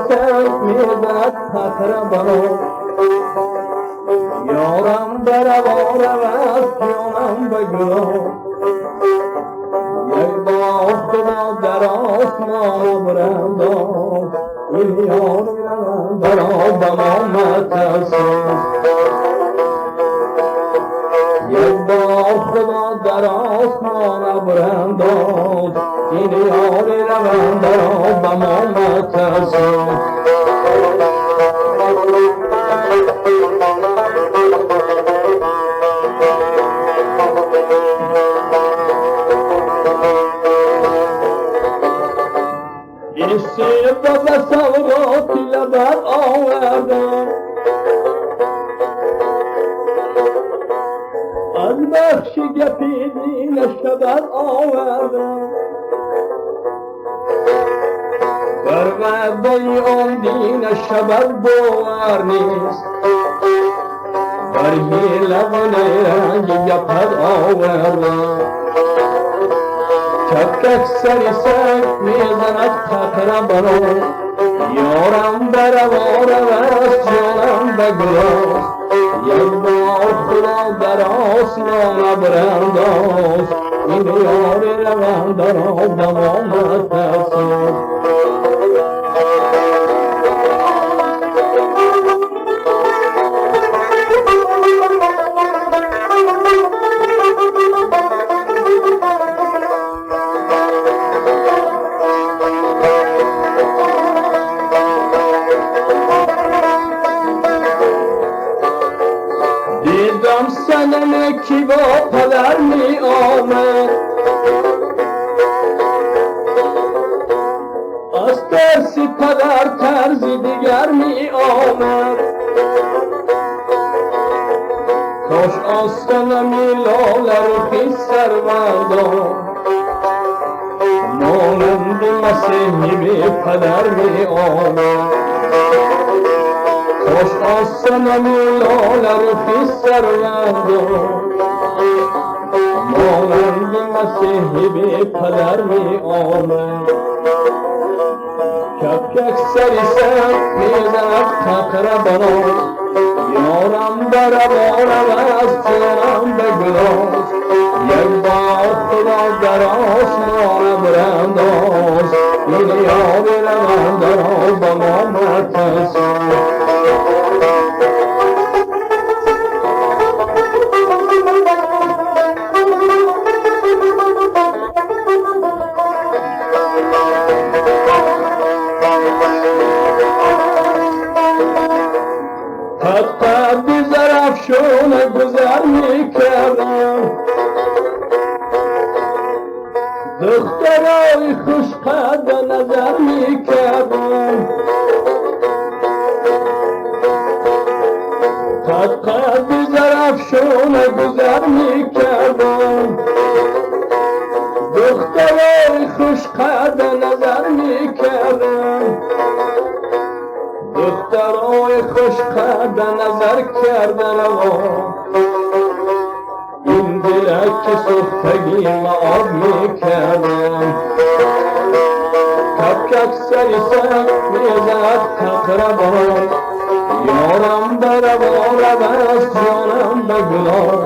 سنگ میزند تقربان یارم در روان است جانم به گلو یک بار خدا در آسمان برانداز این یار در آدم مترسان یک بار خدا در آسمان برانداز این یار روان در آدم مترسان سیب و سوراتی لبت آوردم از بخش گپی دین شبت آوردم بر وعده آن دین شبت باور نیست بر حیله و نیرنگ گپت آوردم چکک سری سنگ میزند تقربان یارم بر روان است جانم به گلاس یک بار خدا در آسمان برانداز این یار روان در آدم مترسان دیدم سنم کی با پدر می آمد از ترسی پدر طرزی دیگر می آمد کاش از سنمی لاله رخی سروردان مانند مسیحی به پدر می آمد کاش از سنمی لاله رخی سروردان مانند مسیحی به پدر می آمد کپکک سری سنگ میزند تقربان یارم در روان است جانم به گلاس یک بار خدا در آسمان برانداز این یار روان در آدم مترسان حتی ظرفشون گذر میکردم دخترای خوشقد نظر میکردم حتی ظرفشون گذر میکردم دخترای خوشقد نظر میکردم دخترای خوشقد نظر کردن این دلک که سختگی آب میکردم کپکک سری سنگ میزد تقربان یارم در روان است جانم به گلاس